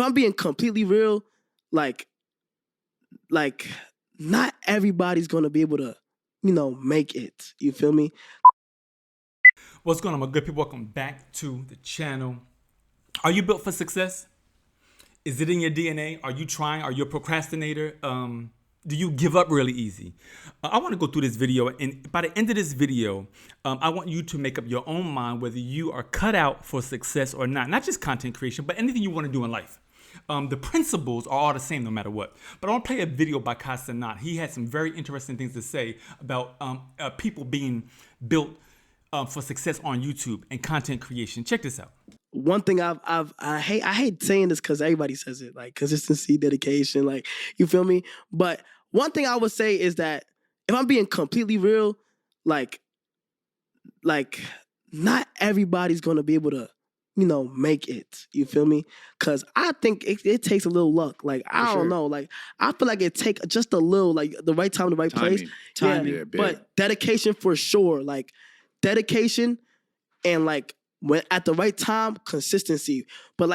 if I'm being completely real, like not everybody's gonna be able to, make it. You feel me? What's going on, my good people? Welcome back to the channel. Are you built for success? Is it in your DNA? Are you trying? Are you a procrastinator? Do you give up really easy? I want to go through this video, and by the end of this video, I want you to make up your own mind whether you are cut out for success or not. Not just content creation, but anything you want to do in life. The principles are all the same no matter what. But I want to play a video by Sanat. He had some very interesting things to say about people being built for success on YouTube and content creation. Check this out. One thing I hate saying this because everybody says it, like consistency, dedication, like, you feel me? But one thing I would say is that if I'm being completely real, like not everybody's gonna be able to, make it. You feel me? Because I think it takes a little luck. Like, I don't know. Like, I feel like it takes just a little, like the right time, the right place. Timing. Yeah, but dedication for sure. Like, dedication and like, when at the right time, consistency. But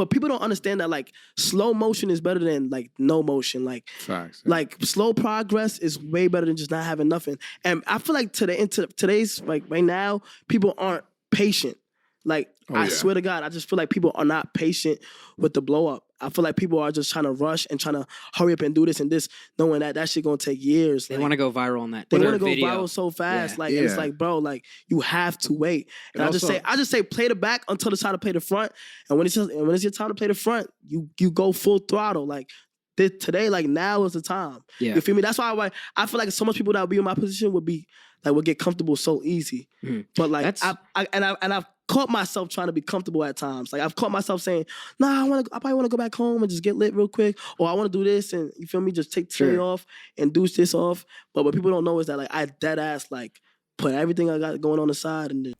people don't understand that like slow motion is better than like no motion. Like, facts. Like slow progress is way better than just not having nothing. And I feel like today's like right now, people aren't patient. Like, I swear to God, I just feel like people are not patient with the blow up. I feel like people are just trying to rush and trying to hurry up and do this and this, knowing that shit gonna take years. They want to go viral on that. They want to go viral so fast. Like, and it's like, bro, like you have to wait. And I just say, play the back until it's time to play the front. And when it's your time to play the front, you go full throttle. Like today, like now is the time. Yeah. You feel me? That's why I feel like so much people that would be in my position would get comfortable so easy. But like I've caught myself trying to be comfortable at times. Like I've caught myself saying, "Nah, I probably want to go back home and just get lit real quick," or "I want to do this," and you feel me, just take today off and do this off. But what people don't know is that like I dead ass like put everything I got going on the side and.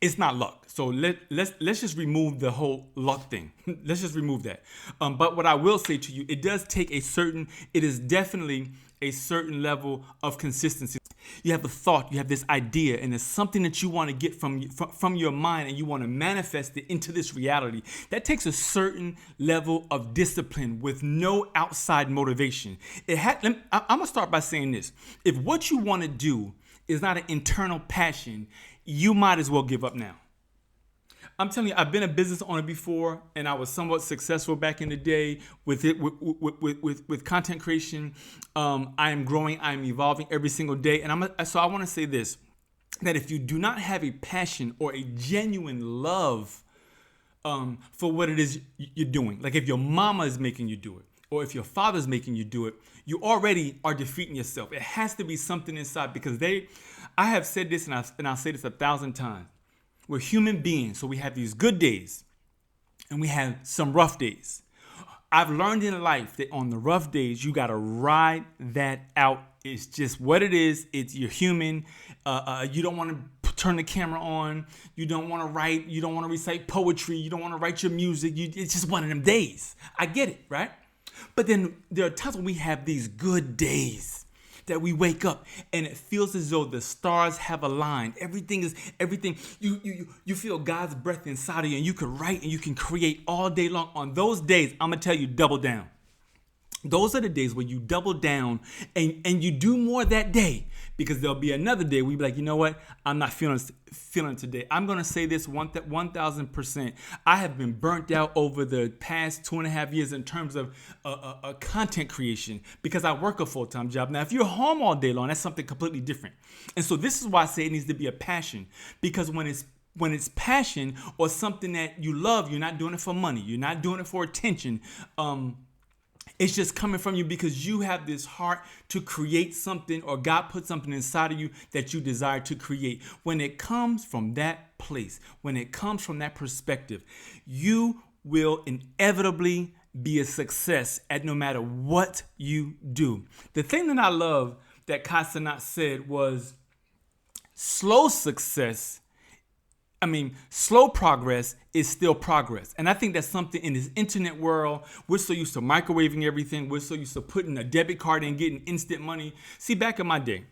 It's not luck. So let's just remove the whole luck thing. Let's just remove that. But what I will say to you, it is definitely a certain level of consistency. You have a thought, you have this idea, and it's something that you want to get from your mind, and you want to manifest it into this reality. That takes a certain level of discipline with no outside motivation. I'm going to start by saying this. If what you want to do is not an internal passion, you might as well give up now. I'm telling you, I've been a business owner before, and I was somewhat successful back in the day with content creation. I am growing, I am evolving every single day, and so I want to say this: that if you do not have a passion or a genuine love for what it is you're doing, like if your mama is making you do it, or if your father's making you do it, you already are defeating yourself. It has to be something inside, because I have said this, and I'll say this 1,000 times. We're human beings, so we have these good days, and we have some rough days. I've learned in life that on the rough days, you gotta ride that out. It's just what it is. You're human. You don't want to turn the camera on. You don't want to write. You don't want to recite poetry. You don't want to write your music. It's just one of them days. I get it, right? But then there are times when we have these good days that we wake up and it feels as though the stars have aligned. Everything. You feel God's breath inside of you, and you can write and you can create all day long. On those days, I'm gonna tell you, double down. Those are the days where you double down and you do more that day, because there'll be another day where you be like, you know what? I'm not feeling it today. I'm going to say this 1,000%. I have been burnt out over the past 2.5 years in terms of content creation, because I work a full-time job. Now, if you're home all day long, that's something completely different. And so this is why I say it needs to be a passion, because when it's passion or something that you love, you're not doing it for money. You're not doing it for attention. It's just coming from you because you have this heart to create something, or God put something inside of you that you desire to create. When it comes from that place, when it comes from that perspective, you will inevitably be a success at no matter what you do. The thing that I love that Sanat said was slow progress is still progress. And I think that's something in this internet world. We're so used to microwaving everything. We're so used to putting a debit card in, getting instant money. See, back in my day,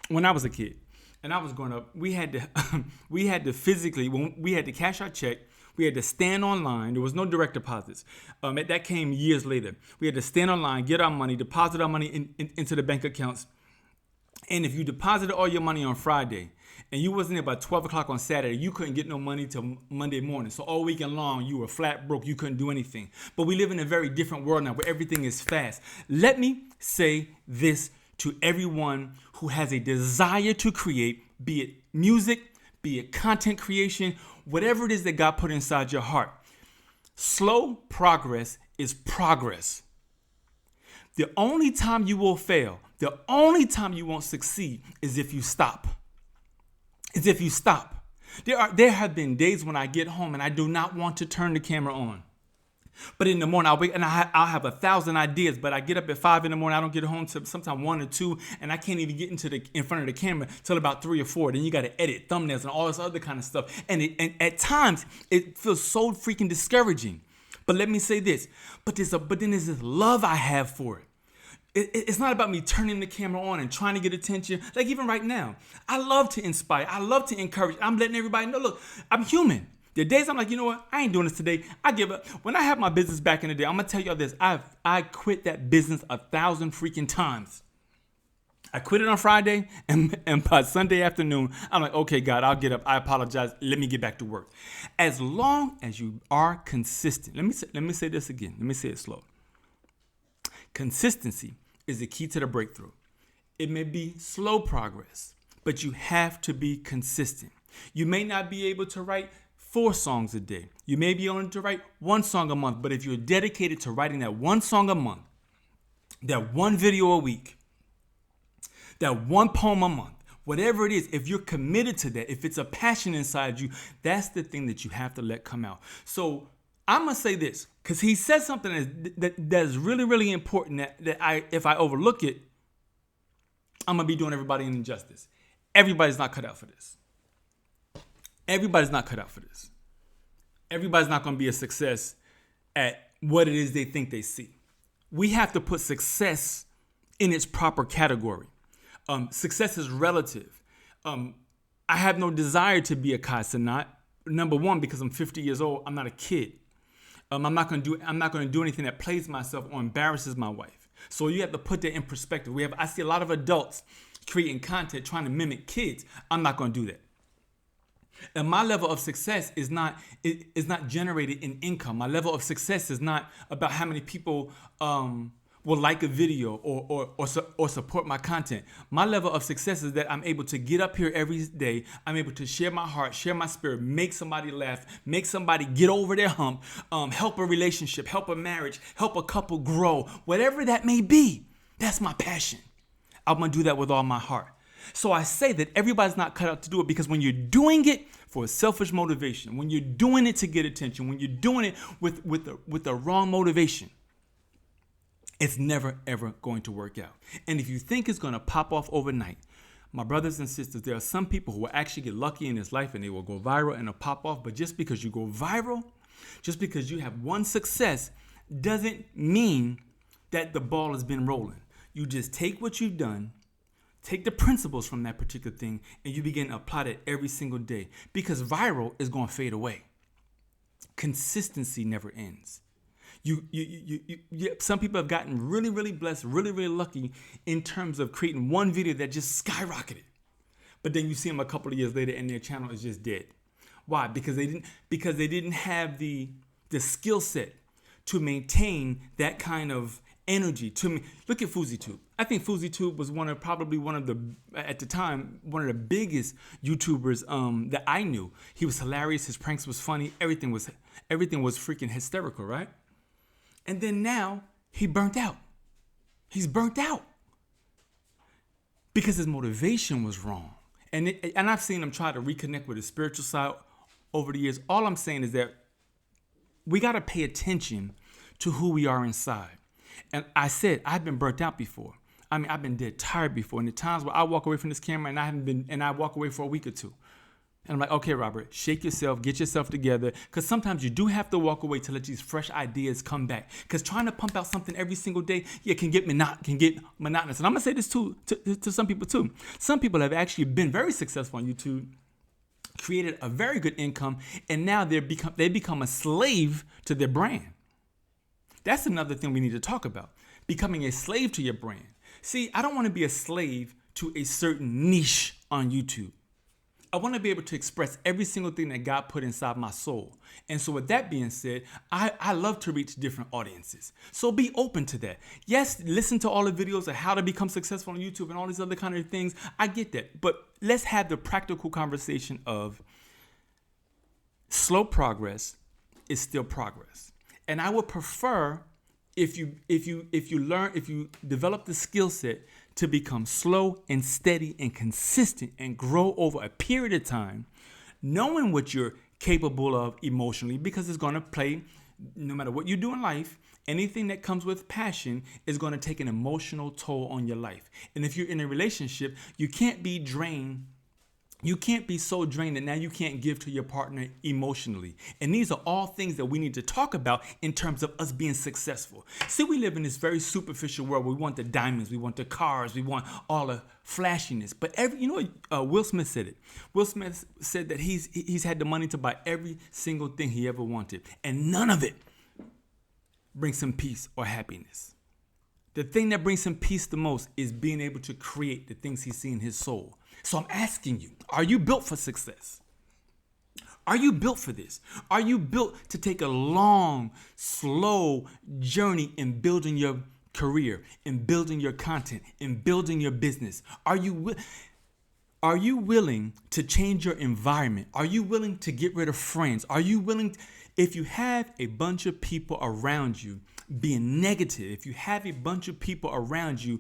when I was a kid and I was growing up, we had to physically, when we had to cash our check, We had to stand online. There was no direct deposits. That came years later. We had to stand online, get our money, deposit our money into the bank accounts. And if you deposited all your money on Friday and you wasn't there by 12 o'clock on Saturday, you couldn't get no money till Monday morning. So all weekend long, you were flat broke. You couldn't do anything. But we live in a very different world now where everything is fast. Let me say this to everyone who has a desire to create, be it music, be it content creation, whatever it is that God put inside your heart. Slow progress is progress. The only time you will fail, the only time you won't succeed is if you stop. Is if you stop. There have been days when I get home and I do not want to turn the camera on. But in the morning, I'll wake and I'll have 1,000 ideas, but I get up at 5 in the morning. I don't get home till sometime 1 or 2, and I can't even get in front of the camera till about 3 or 4. Then you got to edit thumbnails and all this other kind of stuff. And at times, it feels so freaking discouraging. But let me say this. But then there's this love I have for it. It's not about me turning the camera on and trying to get attention. Like even right now, I love to inspire. I love to encourage. I'm letting everybody know, look, I'm human. There are days I'm like, you know what? I ain't doing this today. I give up. When I have my business back in the day, I'm going to tell y'all this. I quit that business 1,000 freaking times. I quit it on Friday, and by Sunday afternoon, I'm like, okay, God, I'll get up. I apologize. Let me get back to work. As long as you are consistent. Let me say this again. Let me say it slow. Consistency is the key to the breakthrough. It may be slow progress, but you have to be consistent. You may not be able to write 4 songs a day. You may be able to write 1 song a month, but if you're dedicated to writing that 1 song a month, that 1 video a week, that 1 poem a month, whatever it is, if you're committed to that, if it's a passion inside you, that's the thing that you have to let come out. So I'm going to say this, because he said something that's really, really important that if I overlook it, I'm going to be doing everybody an injustice. Everybody's not cut out for this. Everybody's not cut out for this. Everybody's not going to be a success at what it is they think they see. We have to put success in its proper category. Success is relative. I have no desire to be a Kai Cenat. Number one, because I'm 50 years old, I'm not a kid. I'm not going to do anything that plays myself or embarrasses my wife. So you have to put that in perspective. I see a lot of adults creating content trying to mimic kids. I'm not going to do that. And my level of success is not generated in income. My level of success is not about how many people will like a video or support my content. My level of success is that I'm able to get up here every day. I'm able to share my heart, share my spirit, make somebody laugh, make somebody get over their hump, help a relationship, help a marriage, help a couple grow, whatever that may be. That's my passion. I'm going to do that with all my heart. So I say that everybody's not cut out to do it, because when you're doing it for a selfish motivation, when you're doing it to get attention, when you're doing it with the wrong motivation, it's never, ever going to work out. And if you think it's going to pop off overnight, my brothers and sisters, there are some people who will actually get lucky in this life and they will go viral and it'll pop off. But just because you go viral, just because you have one success, doesn't mean that the ball has been rolling. You just take what you've done, take the principles from that particular thing, and you begin to apply that every single day, because viral is going to fade away. Consistency never ends. Some people have gotten really, really blessed, really, really lucky in terms of creating one video that just skyrocketed. But then you see them a couple of years later and their channel is just dead. Why? Because they didn't have the skill set to maintain that kind of energy. Look at FouseyTube. I think FouseyTube was probably one of the biggest YouTubers that I knew. He was hilarious. His pranks was funny. Everything was freaking hysterical, right? And then now he burnt out. He's burnt out because his motivation was wrong. And I've seen him try to reconnect with his spiritual side over the years. All I'm saying is that we got to pay attention to who we are inside. And I said, I've been burnt out before. I mean, I've been dead tired before. And the times where I walk away from this camera and I walk away for a week or two. And I'm like, okay, Robert, shake yourself, get yourself together. Because sometimes you do have to walk away to let these fresh ideas come back. Because trying to pump out something every single day, can get monotonous. And I'm going to say this to some people too. Some people have actually been very successful on YouTube created a very good income, and now they become a slave to their brand. That's another thing we need to talk about. Becoming a slave to your brand. See, I don't want to be a slave to a certain niche on YouTube. I want to be able to express every single thing that God put inside my soul. And so with that being said, I love to reach different audiences. So be open to that. Yes, listen to all the videos of how to become successful on YouTube and all these other kind of things. I get that. But let's have the practical conversation of slow progress is still progress. And I would prefer if you develop the skill set to become slow and steady and consistent and grow over a period of time, knowing what you're capable of emotionally, because it's going to play, no matter what you do in life, anything that comes with passion is going to take an emotional toll on your life. And if you're in a relationship, you can't be drained. You can't be so drained that now you can't give to your partner emotionally. And these are all things that we need to talk about in terms of us being successful. See, we live in this very superficial world where we want the diamonds, we want the cars, we want all the flashiness. But Will Smith said it. Will Smith said that he's had the money to buy every single thing he ever wanted, and none of it brings him peace or happiness. The thing that brings him peace the most is being able to create the things he sees in his soul. So I'm asking you, are you built for success? Are you built for this? Are you built to take a long, slow journey in building your career, in building your content, in building your business? Are you willing to change your environment? Are you willing to get rid of friends? Are you willing, if you have a bunch of people around you being negative, if you have a bunch of people around you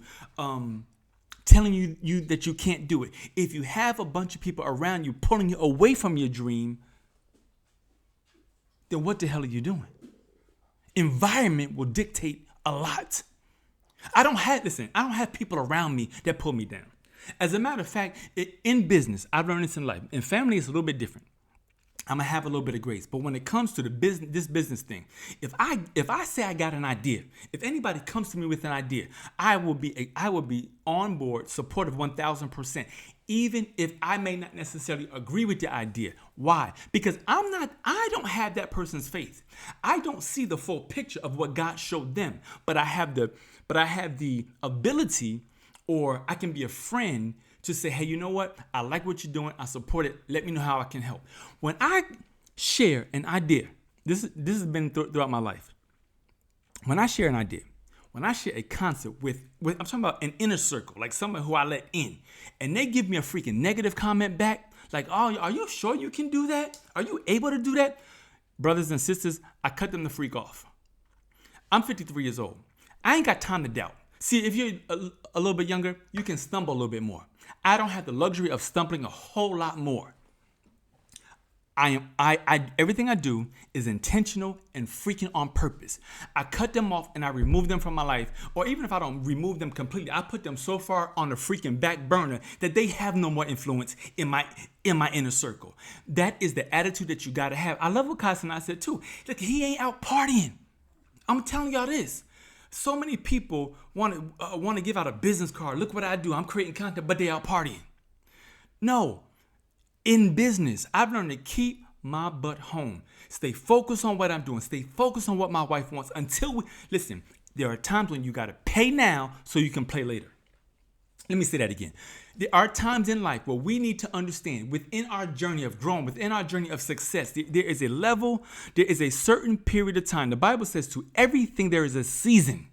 telling you that you can't do it, if you have a bunch of people around you pulling you away from your dream, then what the hell are you doing? Environment will dictate a lot. I don't have people around me that pull me down. As a matter of fact, in business, I've learned this in life. In family, it's a little bit different. I'm gonna have a little bit of grace. But when it comes to this business thing, if I say I got an idea, if anybody comes to me with an idea, I will be on board, supportive 1,000%, even if I may not necessarily agree with the idea. Why? Because I don't have that person's faith. I don't see the full picture of what God showed them, but I have the ability, or I can be a friend to say, hey, you know what? I like what you're doing. I support it. Let me know how I can help. When I share an idea, this has been throughout my life. When I share an idea, when I share a concept with I'm talking about an inner circle, like someone who I let in, and they give me a freaking negative comment back, like, oh, are you sure you can do that? Are you able to do that? Brothers and sisters, I cut them the freak off. I'm 53 years old. I ain't got time to doubt. See, if you're a little bit younger, you can stumble a little bit more. I don't have the luxury of stumbling a whole lot more. Everything I do is intentional and freaking on purpose. I cut them off and I remove them from my life. Or even if I don't remove them completely, I put them so far on the freaking back burner that they have no more influence in my inner circle. That is the attitude that you gotta have. I love what Cousin I said too. Look, he ain't out partying. I'm telling y'all this. So many people want to give out a business card. Look what I do. I'm creating content, but they out partying. No. In business, I've learned to keep my butt home. Stay focused on what I'm doing. Stay focused on what my wife wants listen, there are times when you got to pay now so you can play later. Let me say that again. There are times in life where we need to understand within our journey of growing, within our journey of success, there is a level, there is a certain period of time. The Bible says to everything there is a season.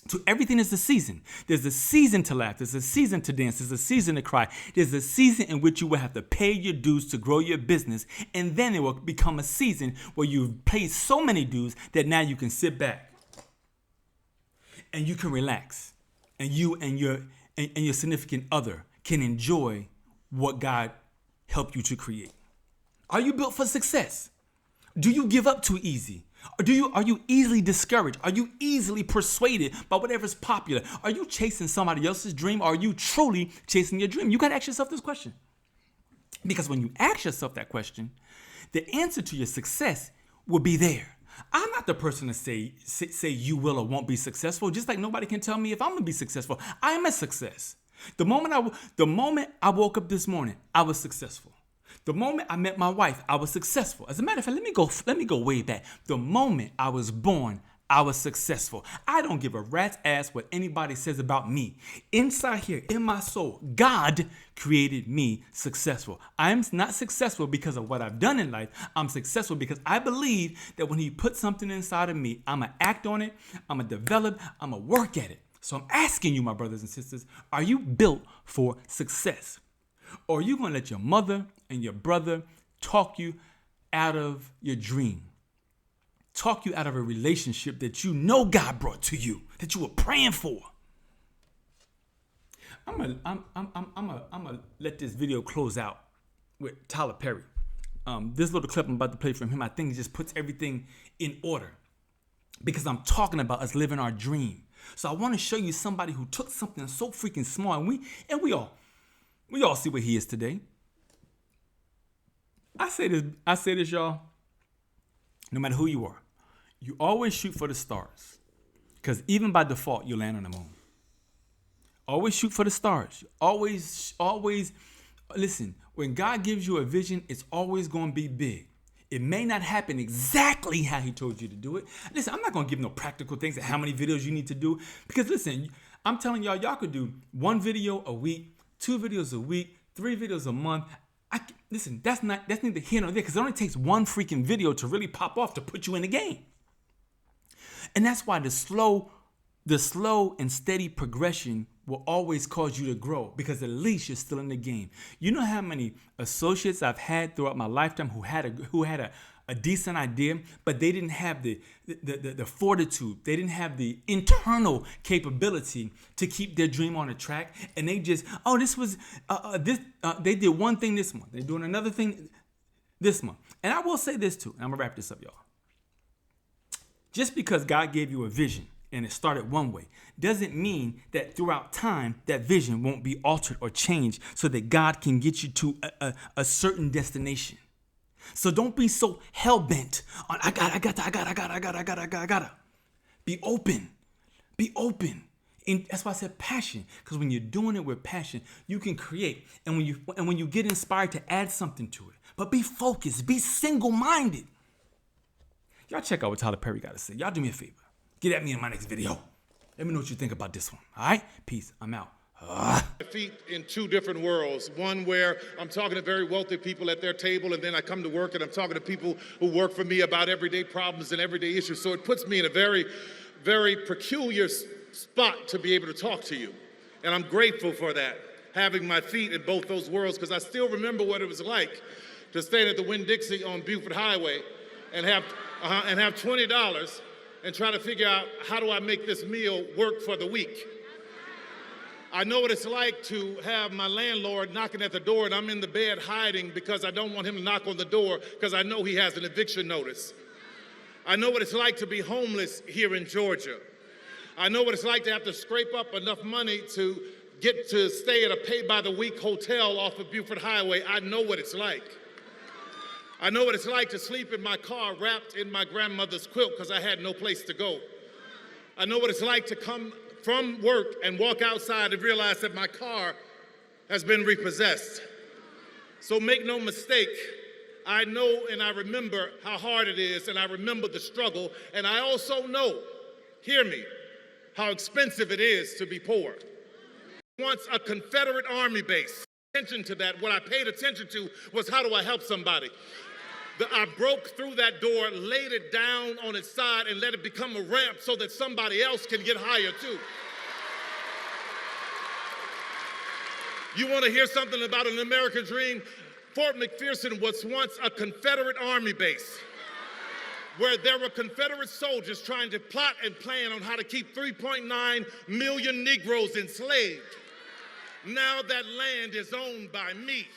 To everything is a season. There's a season to laugh. There's a season to dance. There's a season to cry. There's a season in which you will have to pay your dues to grow your business. And then it will become a season where you've paid so many dues that now you can sit back and you can relax. And you and your significant other can enjoy what God helped you to create. Are you built for success? Do you give up too easy? Or are you easily discouraged? Are you easily persuaded by whatever's popular? Are you chasing somebody else's dream? Or are you truly chasing your dream? You got to ask yourself this question. Because when you ask yourself that question, the answer to your success will be there. I'm not the person to say you will or won't be successful, just like nobody can tell me if I'm going to be successful. I am a success. The moment I woke up this morning, I was successful. The moment I met my wife, I was successful. As a matter of fact, let me go way back. The moment I was born, I was successful. I don't give a rat's ass what anybody says about me. Inside here, in my soul, God created me successful. I'm not successful because of what I've done in life. I'm successful because I believe that when he puts something inside of me, I'm going to act on it, I'm going to develop, I'm going to work at it. So I'm asking you, my brothers and sisters, are you built for success? Or are you going to let your mother and your brother talk you out of your dream? Talk you out of a relationship that you know God brought to you, that you were praying for. I'm gonna let this video close out with Tyler Perry. This little clip I'm about to play from him, I think it just puts everything in order, because I'm talking about us living our dream. So I want to show you somebody who took something so freaking small, and we all see where he is today. I say this, y'all. No matter who you are, you always shoot for the stars, because even by default, you land on the moon. Always shoot for the stars. Always, listen, when God gives you a vision, it's always going to be big. It may not happen exactly how he told you to do it. Listen, I'm not going to give no practical things and how many videos you need to do, because listen, I'm telling y'all could do 1 video a week, 2 videos a week, 3 videos a month. Listen, that's neither here nor there, because it only takes 1 freaking video to really pop off to put you in the game. And that's why the slow and steady progression will always cause you to grow, because at least you're still in the game. You know how many associates I've had throughout my lifetime who had a decent idea, but they didn't have the fortitude. They didn't have the internal capability to keep their dream on a track. And they just, they did one thing this month. They're doing another thing this month. And I will say this too, and I'm gonna wrap this up, y'all. Just because God gave you a vision and it started one way doesn't mean that throughout time that vision won't be altered or changed so that God can get you to a certain destination. So don't be so hell-bent on I gotta. Be open. And that's why I said passion, because when you're doing it with passion, you can create. And when you get inspired to add something to it, but be focused, be single-minded. Y'all check out what Tyler Perry got to say. Y'all do me a favor. Get at me in my next video. Let me know what you think about this one. All right? Peace. I'm out. Feet in 2 different worlds. One where I'm talking to very wealthy people at their table, and then I come to work and I'm talking to people who work for me about everyday problems and everyday issues. So it puts me in a very, very peculiar spot to be able to talk to you. And I'm grateful for that, having my feet in both those worlds, because I still remember what it was like to stand at the Winn-Dixie on Buford Highway and have $20 and try to figure out, how do I make this meal work for the week? I know what it's like to have my landlord knocking at the door and I'm in the bed hiding because I don't want him to knock on the door because I know he has an eviction notice. I know what it's like to be homeless here in Georgia. I know what it's like to have to scrape up enough money to get to stay at a pay-by-the-week hotel off of Buford Highway. I know what it's like. I know what it's like to sleep in my car wrapped in my grandmother's quilt because I had no place to go. I know what it's like to come from work and walk outside and realize that my car has been repossessed. So make no mistake, I know and I remember how hard it is, and I remember the struggle, and I also know, hear me, how expensive it is to be poor. Once a Confederate Army base. Attention to that, what I paid attention to was, how do I help somebody? I broke through that door, laid it down on its side, and let it become a ramp so that somebody else can get higher too. You want to hear something about an American dream? Fort McPherson was once a Confederate Army base where there were Confederate soldiers trying to plot and plan on how to keep 3.9 million Negroes enslaved. Now that land is owned by me.